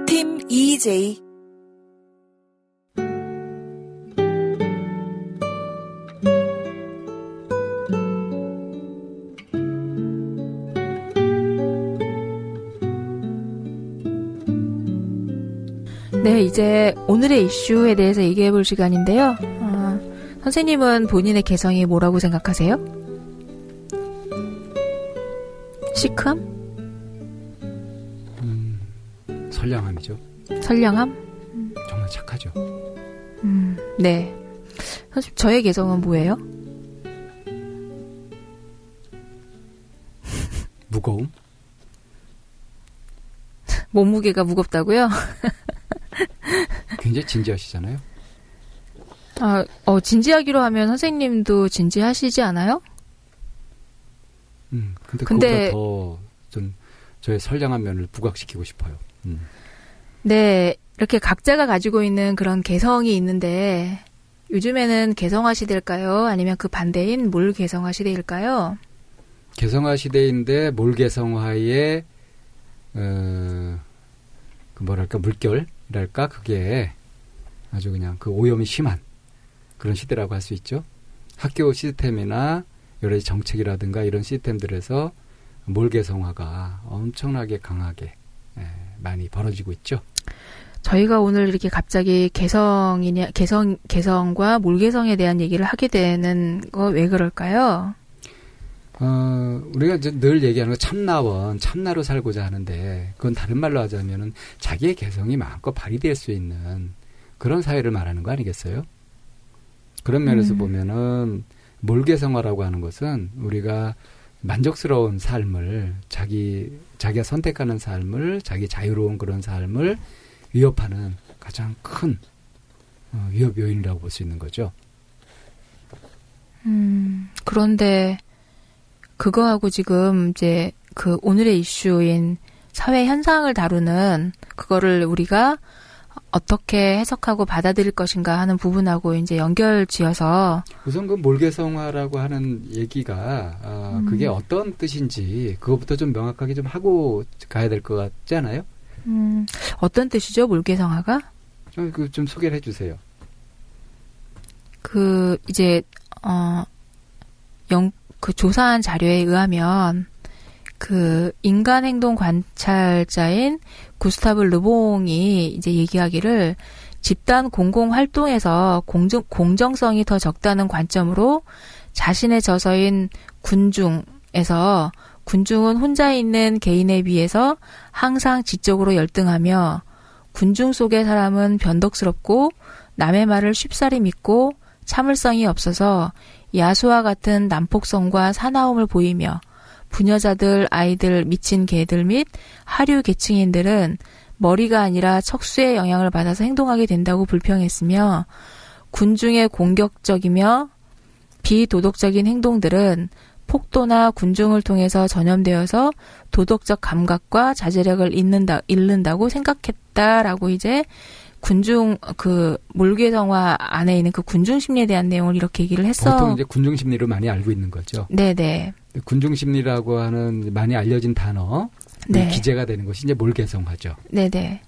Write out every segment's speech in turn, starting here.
팀 EJ 네, 이제 오늘의 이슈에 대해서 얘기해 볼 시간인데요. 선생님은 본인의 개성이 뭐라고 생각하세요? 시크함? 선량함이죠. 선량함? 정말 착하죠. 네. 선생님, 저의 개성은 뭐예요? 무거움? 몸무게가 무겁다고요? 굉장히 진지하시잖아요. 진지하기로 하면 선생님도 진지하시지 않아요? 근데 그보다 더 좀 저의 선량한 면을 부각시키고 싶어요. 네, 이렇게 각자가 가지고 있는 그런 개성이 있는데 요즘에는 개성화 시대일까요? 아니면 그 반대인 몰 개성화 시대일까요? 개성화 시대인데 몰 개성화의 그 뭐랄까 물결이랄까 그게 아주 그냥 그 오염이 심한 그런 시대라고 할 수 있죠. 학교 시스템이나 여러 가지 정책이라든가 이런 시스템들에서 몰 개성화가 엄청나게 강하게 많이 벌어지고 있죠. 저희가 오늘 이렇게 갑자기 개성과 몰 개성에 대한 얘기를 하게 되는 거 왜 그럴까요? 우리가 이제 늘 얘기하는 거 참나로 살고자 하는데, 그건 다른 말로 하자면은 자기의 개성이 마음껏 발휘될 수 있는 그런 사회를 말하는 거 아니겠어요? 그런 면에서 보면은, 몰개성화라고 하는 것은 우리가 만족스러운 삶을, 자기가 선택하는 삶을, 자기 자유로운 그런 삶을 위협하는 가장 큰, 위협 요인이라고 볼 수 있는 거죠. 그런데, 그거하고 지금 이제 그 오늘의 이슈인 사회 현상을 다루는 그거를 우리가 어떻게 해석하고 받아들일 것인가 하는 부분하고 이제 연결 지어서 우선 그 몰개성화라고 하는 얘기가 그게 어떤 뜻인지 그것부터 좀 명확하게 좀 하고 가야 될 것 같지 않아요? 어떤 뜻이죠, 몰개성화가? 좀 소개를 해주세요. 이제 그 조사한 자료에 의하면 그 인간 행동 관찰자인 구스타브 르봉이 이제 얘기하기를 집단 공공 활동에서 공정성이 더 적다는 관점으로 자신의 저서인 군중에서 군중은 혼자 있는 개인에 비해서 항상 지적으로 열등하며 군중 속의 사람은 변덕스럽고 남의 말을 쉽사리 믿고 참을성이 없어서 야수와 같은 난폭성과 사나움을 보이며 부녀자들, 아이들, 미친 개들 및 하류 계층인들은 머리가 아니라 척수의 영향을 받아서 행동하게 된다고 불평했으며 군중의 공격적이며 비도덕적인 행동들은 폭도나 군중을 통해서 전염되어서 도덕적 감각과 자제력을 잃는다고 생각했다라고 이제 군중 몰개성화 안에 있는 그 군중 심리에 대한 내용을 이렇게 얘기를 했어. 보통 이제 군중 심리를 많이 알고 있는 거죠. 네네. 군중 심리라고 하는 많이 알려진 단어, 네. 기재가 되는 것이 이제 몰개성화죠. 네네.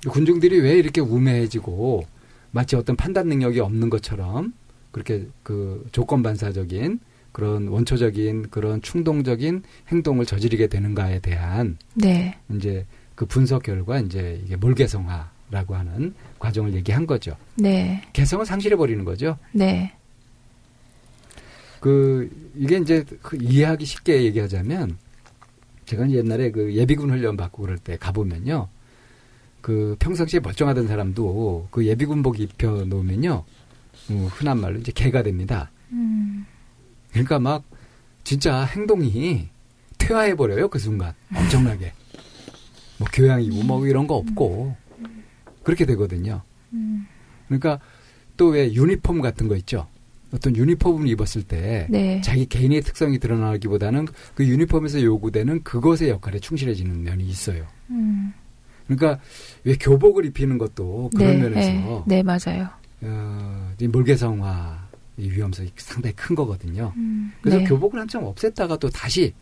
군중들이 왜 이렇게 우매해지고 마치 어떤 판단 능력이 없는 것처럼 그렇게 그 조건 반사적인 그런 원초적인 그런 충동적인 행동을 저지르게 되는가에 대한 네. 이제 그 분석 결과 이제 이게 몰개성화. 라고 하는 과정을 얘기한 거죠. 네. 개성을 상실해 버리는 거죠. 네. 이게 이제 이해하기 쉽게 얘기하자면 제가 옛날에 그 예비군 훈련 받고 그럴 때 가보면요. 그 평상시에 멀쩡하던 사람도 그 예비군복 입혀 놓으면요. 흔한 말로 이제 개가 됩니다. 그러니까 막 진짜 행동이 퇴화해 버려요. 그 순간. 엄청나게. 뭐 교양이고 뭐 이런 거 없고. 그렇게 되거든요. 그러니까 또 왜 유니폼 같은 거 있죠. 어떤 유니폼을 입었을 때 네. 자기 개인의 특성이 드러나기보다는 그 유니폼에서 요구되는 그것의 역할에 충실해지는 면이 있어요. 그러니까 왜 교복을 입히는 것도 그런 네, 면에서 네, 맞아요. 이 몰개성화 이 위험성이 상당히 큰 거거든요. 그래서 네. 교복을 한참 없앴다가 또 다시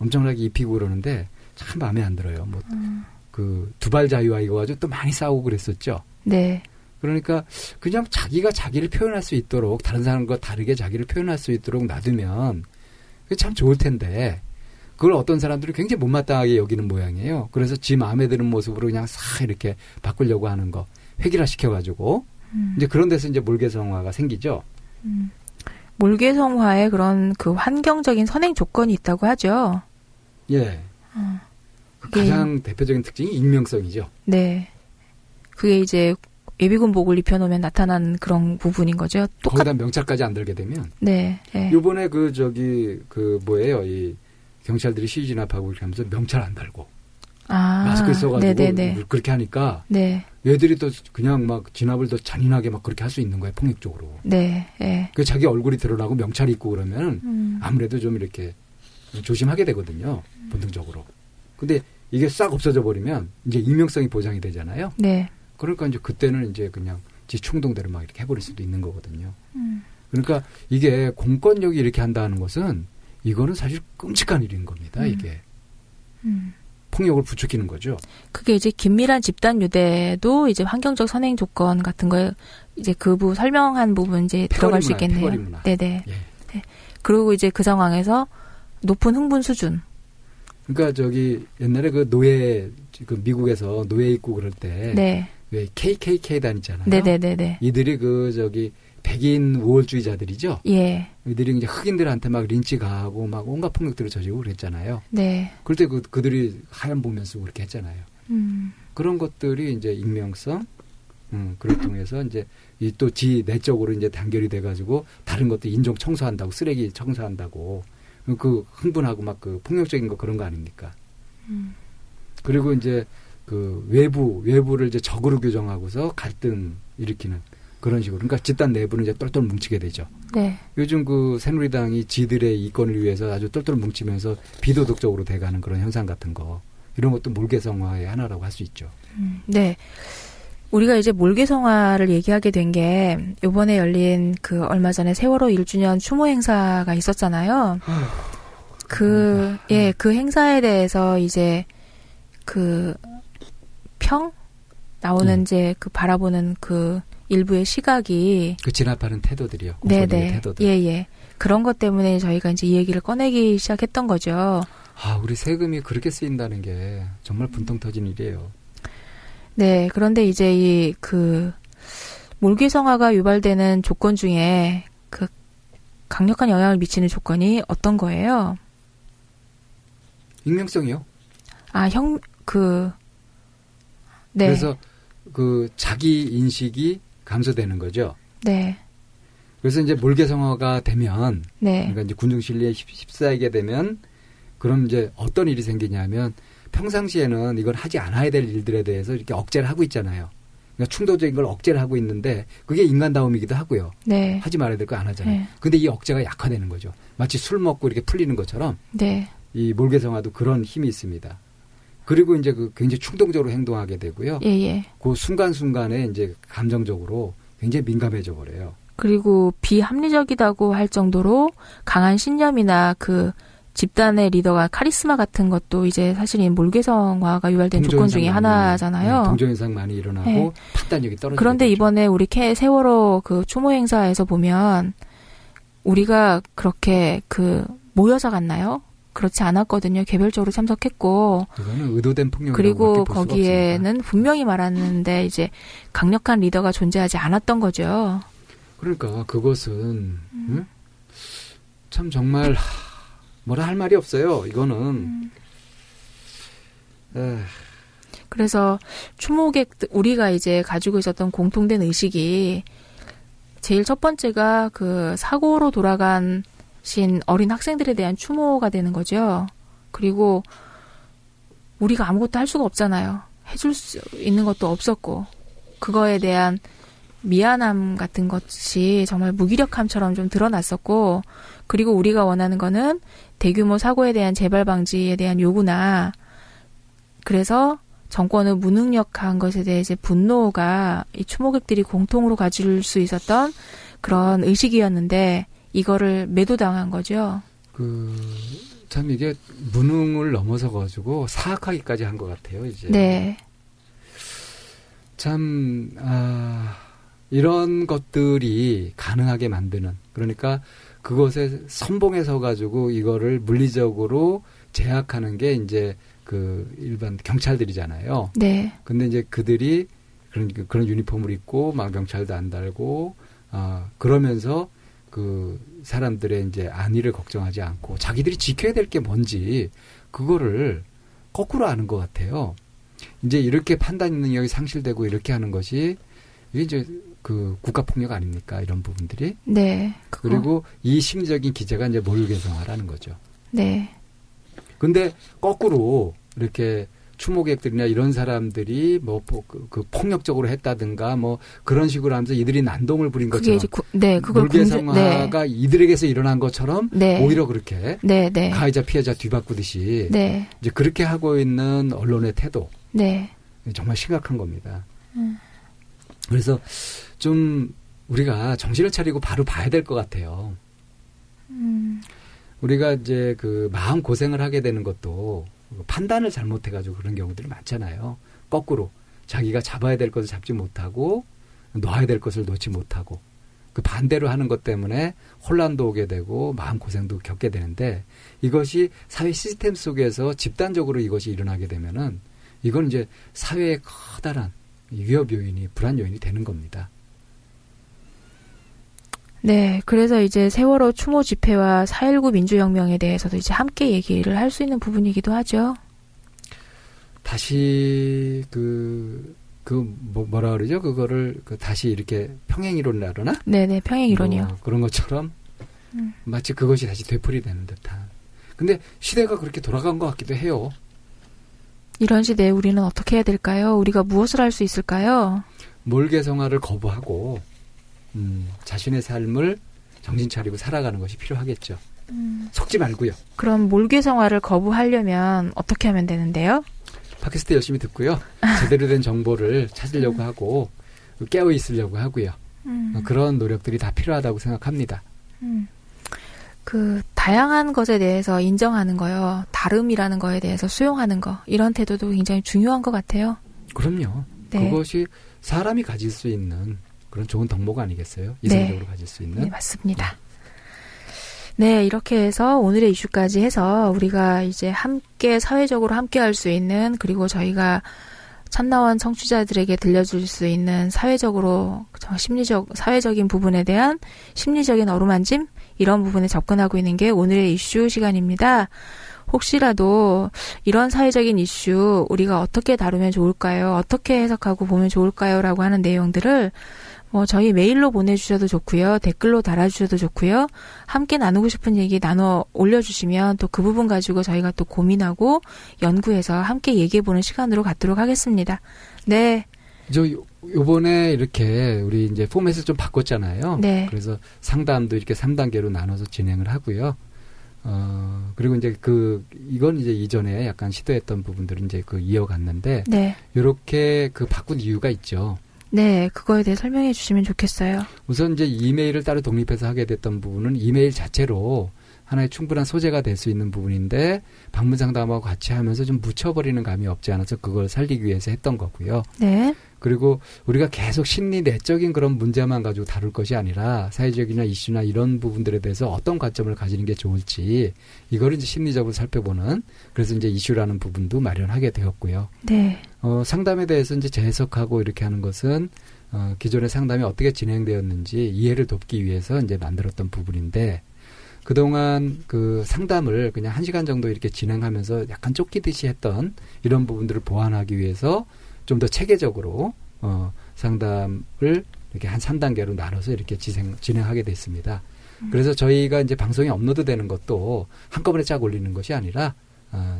엄청나게 입히고 그러는데 참 마음에 안 들어요. 뭐 그 두발 자유화 이거 가지고 또 많이 싸우고 그랬었죠. 네. 그러니까 그냥 자기가 자기를 표현할 수 있도록 다른 사람과 다르게 자기를 표현할 수 있도록 놔두면 그게 참 좋을 텐데 그걸 어떤 사람들이 굉장히 못마땅하게 여기는 모양이에요. 그래서 지 마음에 드는 모습으로 그냥 싹 이렇게 바꾸려고 하는 거 획일화 시켜가지고 이제 그런 데서 이제 몰개성화가 생기죠. 몰개성화에 그런 그 환경적인 선행 조건이 있다고 하죠. 예. 가장 대표적인 특징이 익명성이죠. 네. 그게 이제 예비군복을 입혀놓으면 나타나는 그런 부분인 거죠. 거기다 명찰까지 안 들게 되면. 네. 네. 요번에 그 뭐예요? 이 경찰들이 시위 진압하고 이렇게 하면서 명찰 안 달고. 마스크 써가지고 네네네. 그렇게 하니까. 네. 얘들이 또 그냥 막 진압을 더 잔인하게 막 그렇게 할 수 있는 거예요. 폭력적으로. 네. 네. 그 자기 얼굴이 드러나고 명찰이 있고 그러면 아무래도 좀 이렇게 조심하게 되거든요. 본능적으로. 근데 이게 싹 없어져 버리면 이제 익명성이 보장이 되잖아요. 네. 그러니까 이제 그때는 이제 그냥 지 충동대로 막 이렇게 해버릴 수도 있는 거거든요. 그러니까 이게 공권력이 이렇게 한다는 것은 이거는 사실 끔찍한 일인 겁니다. 이게. 폭력을 부추기는 거죠. 그게 이제 긴밀한 집단 유대도 이제 환경적 선행 조건 같은 거 이제 그 설명한 부분 이제 들어갈 수 있겠네요. 패거리 문화. 네네. 예. 네. 그리고 이제 그 상황에서 높은 흥분 수준. 그러니까 저기 옛날에 그 노예 그 미국에서 노예 있고 그럴 때 네. 왜 KKK 다니잖아요. 네네네네. 이들이 그 저기 백인 우월주의자들이죠. 예. 이들이 이제 흑인들한테 막 린치 가하고 막 온갖 폭력들을 저지르고 그랬잖아요. 네. 그럴 때 그들이 하얀 복면 쓰고 그렇게 했잖아요. 그런 것들이 이제 익명성, 그걸 통해서 이제 이 또 지 내적으로 이제 단결이 돼가지고 다른 것도 인종 청소한다고 쓰레기 청소한다고 그 흥분하고 막 그 폭력적인 거 그런 거 아닙니까? 그리고 이제 그 외부를 이제 적으로 규정하고서 갈등 일으키는 그런 식으로. 그러니까 집단 내부는 이제 똘똘 뭉치게 되죠. 네. 요즘 그 새누리당이 지들의 이권을 위해서 아주 똘똘 뭉치면서 비도덕적으로 돼가는 그런 현상 같은 거. 이런 것도 몰개성화의 하나라고 할 수 있죠. 네. 우리가 이제 몰개성화를 얘기하게 된 게 이번에 열린 그 얼마 전에 세월호 1주년 추모 행사가 있었잖아요. 그 행사에 대해서 이제 그 나오는 이제 그 바라보는 그 일부의 시각이 그 진압하는 태도들이요. 네네. 태도들. 예. 그런 것 때문에 저희가 이제 이 얘기를 꺼내기 시작했던 거죠. 우리 세금이 그렇게 쓰인다는 게 정말 분통 터진 일이에요. 네. 그런데 이제 이 그 몰개성화가 유발되는 조건 중에 그 강력한 영향을 미치는 조건이 어떤 거예요? 익명성이요. 네. 그래서 그 자기 인식이 감소되는 거죠. 네. 그래서 이제 몰개성화가 되면, 네. 그러니까 이제 군중심리에 휩싸이게 되면, 그럼 이제 어떤 일이 생기냐면 평상시에는 이걸 하지 않아야 될 일들에 대해서 이렇게 억제를 하고 있잖아요. 그러니까 충동적인 걸 억제를 하고 있는데 그게 인간다움이기도 하고요. 네. 하지 말아야 될 거 안 하잖아요. 네. 근데 이 억제가 약화되는 거죠. 마치 술 먹고 이렇게 풀리는 것처럼. 네. 이 몰개성화도 그런 힘이 있습니다. 그리고 이제 그 굉장히 충동적으로 행동하게 되고요. 예. 그 순간순간에 이제 감정적으로 굉장히 민감해져 버려요. 그리고 비합리적이라고 할 정도로 강한 신념이나 그 집단의 리더가 카리스마 같은 것도 이제 사실은 몰개성화가 유발된 조건 중에 하나잖아요. 네, 동조현상 많이 일어나고 네. 판단력이 떨어지고. 그런데 이번에 우리 세월호 그 추모 행사에서 보면 우리가 그렇게 그 모여서 갔나요? 그렇지 않았거든요. 개별적으로 참석했고. 그거는 의도된 폭력이라고 그리고 거기에는 분명히 말하는데 이제 강력한 리더가 존재하지 않았던 거죠. 그러니까 그것은 참 정말 뭐라 할 말이 없어요. 이거는. 그래서 추모객 우리가 이제 가지고 있었던 공통된 의식이 제일 첫 번째가 그 사고로 돌아간 어린 학생들에 대한 추모가 되는 거죠. 그리고 우리가 아무것도 할 수가 없잖아요. 해줄 수 있는 것도 없었고 그거에 대한 미안함 같은 것이 정말 무기력함처럼 좀 드러났었고 그리고 우리가 원하는 거는 대규모 사고에 대한 재발 방지에 대한 요구나 그래서 정권을 무능력한 것에 대해 이제 분노가 이 추모객들이 공통으로 가질 수 있었던 그런 의식이었는데 이거를 매도당한 거죠. 참 이게 무능을 넘어서 가지고 사악하기까지 한 것 같아요, 이제. 네. 참, 이런 것들이 가능하게 만드는, 그러니까 그것에 선봉에 서 가지고 이거를 물리적으로 제약하는 게 이제 그 일반 경찰들이잖아요. 네. 근데 이제 그들이 그런 유니폼을 입고 막 경찰도 안 달고, 그러면서 그 사람들의 이제 안위를 걱정하지 않고 자기들이 지켜야 될 게 뭔지 그거를 거꾸로 아는 것 같아요. 이제 이렇게 판단 능력이 상실되고 이렇게 하는 것이 이게 이제 그 국가폭력 아닙니까? 이런 부분들이. 네. 그리고 이 심리적인 기제가 이제 몰개성화라는 거죠. 네. 근데 거꾸로 이렇게 추모객들이나 이런 사람들이 뭐 그 폭력적으로 했다든가 뭐 그런 식으로 하면서 이들이 난동을 부린 것처럼 네, 그걸 몰개성화가 네. 이들에게서 일어난 것처럼 네. 오히려 그렇게 네, 네. 가해자 피해자 뒤바꾸듯이 네. 이제 그렇게 하고 있는 언론의 태도 네. 정말 심각한 겁니다. 그래서 좀 우리가 정신을 차리고 바로 봐야 될 것 같아요. 우리가 이제 그 마음 고생을 하게 되는 것도 판단을 잘못해가지고 그런 경우들이 많잖아요. 거꾸로 자기가 잡아야 될 것을 잡지 못하고 놓아야 될 것을 놓지 못하고 그 반대로 하는 것 때문에 혼란도 오게 되고 마음고생도 겪게 되는데 이것이 사회 시스템 속에서 집단적으로 이것이 일어나게 되면은 이건 이제 사회의 커다란 위협 요인이 불안 요인이 되는 겁니다. 네, 그래서 이제 세월호 추모 집회와 4.19 민주혁명에 대해서도 이제 함께 얘기를 할 수 있는 부분이기도 하죠. 다시 뭐라 그러죠? 그거를 다시 이렇게 평행이론이라 그러나? 네네, 평행이론이요. 그런 것처럼 마치 그것이 다시 되풀이되는 듯한. 근데 시대가 그렇게 돌아간 것 같기도 해요. 이런 시대에 우리는 어떻게 해야 될까요? 우리가 무엇을 할 수 있을까요? 몰개성화를 거부하고 자신의 삶을 정신 차리고 살아가는 것이 필요하겠죠. 속지 말고요. 그럼 몰개성화를 거부하려면 어떻게 하면 되는데요? 팟캐스트 열심히 듣고요. 제대로 된 정보를 찾으려고 하고 깨어 있으려고 하고요. 그런 노력들이 다 필요하다고 생각합니다. 그 다양한 것에 대해서 인정하는 거요. 다름이라는 거에 대해서 수용하는 거. 이런 태도도 굉장히 중요한 것 같아요. 그럼요. 네. 그것이 사람이 가질 수 있는 그런 좋은 덕목 아니겠어요? 이성적으로 네. 가질 수 있는. 네, 맞습니다. 네, 이렇게 해서 오늘의 이슈까지 해서 우리가 이제 함께 사회적으로 함께 할 수 있는 그리고 저희가 참나원 청취자들에게 들려줄 수 있는 사회적으로 사회적인 부분에 대한 심리적인 어루만짐 이런 부분에 접근하고 있는 게 오늘의 이슈 시간입니다. 혹시라도 이런 사회적인 이슈 우리가 어떻게 다루면 좋을까요? 어떻게 해석하고 보면 좋을까요? 라고 하는 내용들을 저희 메일로 보내주셔도 좋고요. 댓글로 달아주셔도 좋고요. 함께 나누고 싶은 얘기 나눠 올려주시면 또 그 부분 가지고 저희가 또 고민하고 연구해서 함께 얘기해보는 시간으로 갖도록 하겠습니다. 네. 요번에 이렇게 우리 이제 포맷을 좀 바꿨잖아요. 네. 그래서 상담도 이렇게 3단계로 나눠서 진행을 하고요. 그리고 이제 이건 이제 이전에 약간 시도했던 부분들은 이제 이어갔는데. 네. 요렇게 바꾼 이유가 있죠. 네, 그거에 대해 설명해 주시면 좋겠어요. 우선 이제 이메일을 따로 독립해서 하게 됐던 부분은 이메일 자체로 하나의 충분한 소재가 될 수 있는 부분인데 방문 상담하고 같이 하면서 좀 묻혀버리는 감이 없지 않아서 그걸 살리기 위해서 했던 거고요. 네. 그리고 우리가 계속 심리 내적인 그런 문제만 가지고 다룰 것이 아니라 사회적이나 이슈나 이런 부분들에 대해서 어떤 관점을 가지는 게 좋을지 이거를 이제 심리적으로 살펴보는 그래서 이제 이슈라는 부분도 마련하게 되었고요. 네. 상담에 대해서 이제 재해석하고 이렇게 하는 것은 기존의 상담이 어떻게 진행되었는지 이해를 돕기 위해서 이제 만들었던 부분인데 그동안 상담을 그냥 1시간 정도 이렇게 진행하면서 약간 쫓기듯이 했던 이런 부분들을 보완하기 위해서 좀 더 체계적으로 상담을 이렇게 한 3단계로 나눠서 이렇게 진행하게 됐습니다. 그래서 저희가 이제 방송이 업로드되는 것도 한꺼번에 쫙 올리는 것이 아니라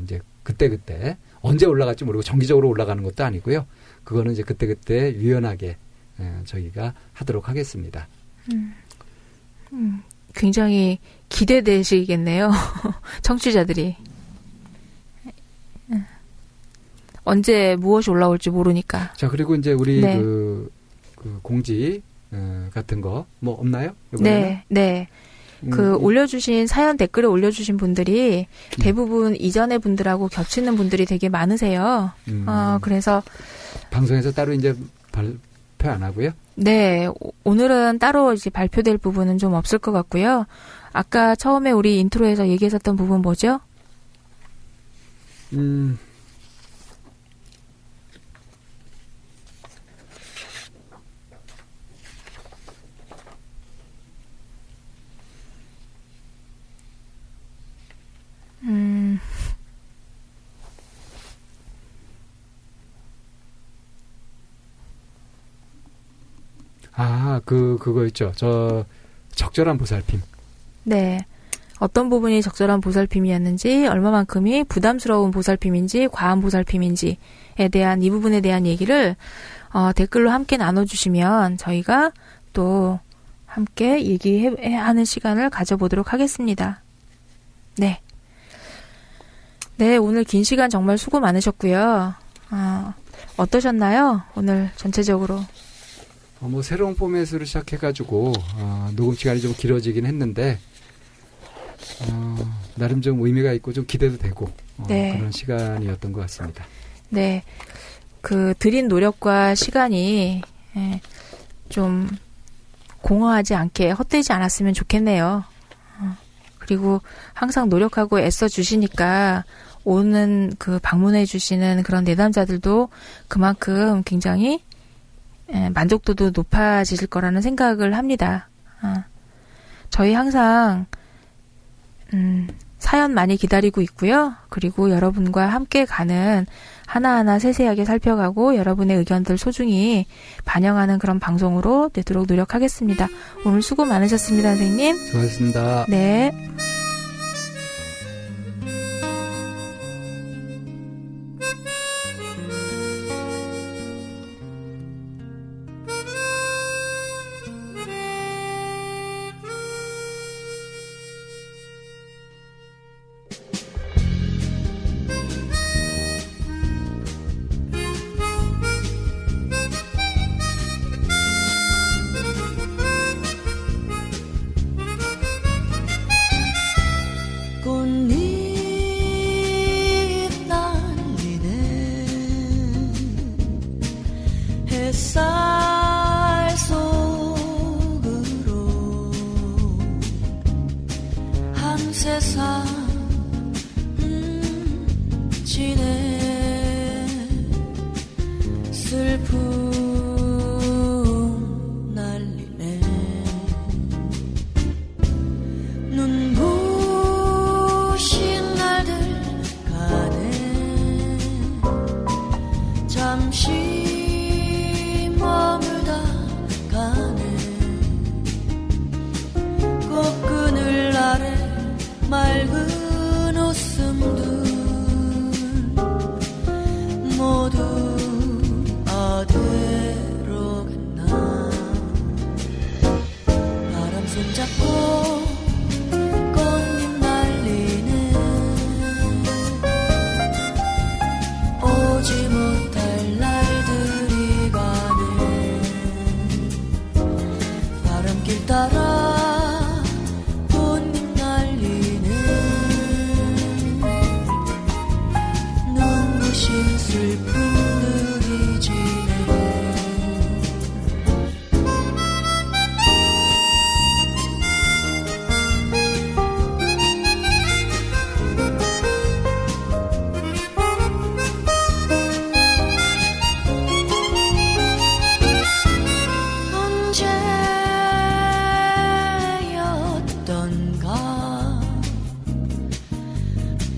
이제 그때그때 언제 올라갈지 모르고 정기적으로 올라가는 것도 아니고요. 그거는 이제 그때그때 유연하게 저희가 하도록 하겠습니다. 굉장히 기대되시겠네요. 청취자들이. 언제 무엇이 올라올지 모르니까. 자, 그리고 이제 우리 네. 그 공지 같은 거 뭐 없나요? 이번에는? 네. 올려주신 사연 댓글에 올려주신 분들이 대부분 이전의 분들하고 겹치는 분들이 되게 많으세요. 그래서 방송에서 따로 이제 발표 안 하고요? 네, 오늘은 따로 이제 발표될 부분은 좀 없을 것 같고요. 아까 처음에 우리 인트로에서 얘기했었던 부분 뭐죠? 그거 있죠. 적절한 보살핌. 네. 어떤 부분이 적절한 보살핌이었는지, 얼마만큼이 부담스러운 보살핌인지, 과한 보살핌인지에 대한, 이 부분에 대한 얘기를, 댓글로 함께 나눠주시면 저희가 또 함께 얘기하는 시간을 가져보도록 하겠습니다. 네. 네, 오늘 긴 시간 정말 수고 많으셨고요. 어떠셨나요? 오늘 전체적으로. 새로운 포맷으로 시작해가지고, 녹음 시간이 좀 길어지긴 했는데, 나름 좀 의미가 있고 좀 기대도 되고, 네. 그런 시간이었던 것 같습니다. 네. 들인 노력과 시간이, 좀, 공허하지 않게 헛되지 않았으면 좋겠네요. 그리고 항상 노력하고 애써 주시니까, 오는 방문해 주시는 그런 내담자들도 그만큼 굉장히 만족도도 높아지실 거라는 생각을 합니다. 저희 항상 사연 많이 기다리고 있고요. 그리고 여러분과 함께 가는 하나하나 세세하게 살펴가고 여러분의 의견들 소중히 반영하는 그런 방송으로 되도록 노력하겠습니다. 오늘 수고 많으셨습니다, 선생님. 수고하셨습니다. 네.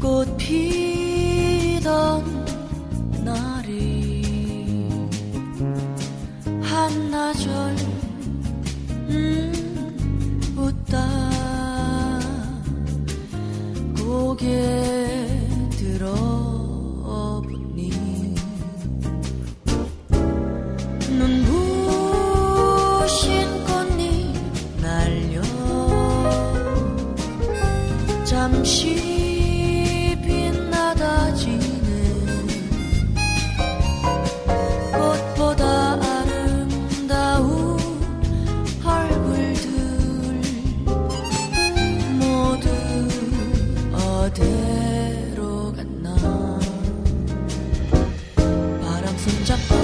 꽃 피던 날에 붙잡고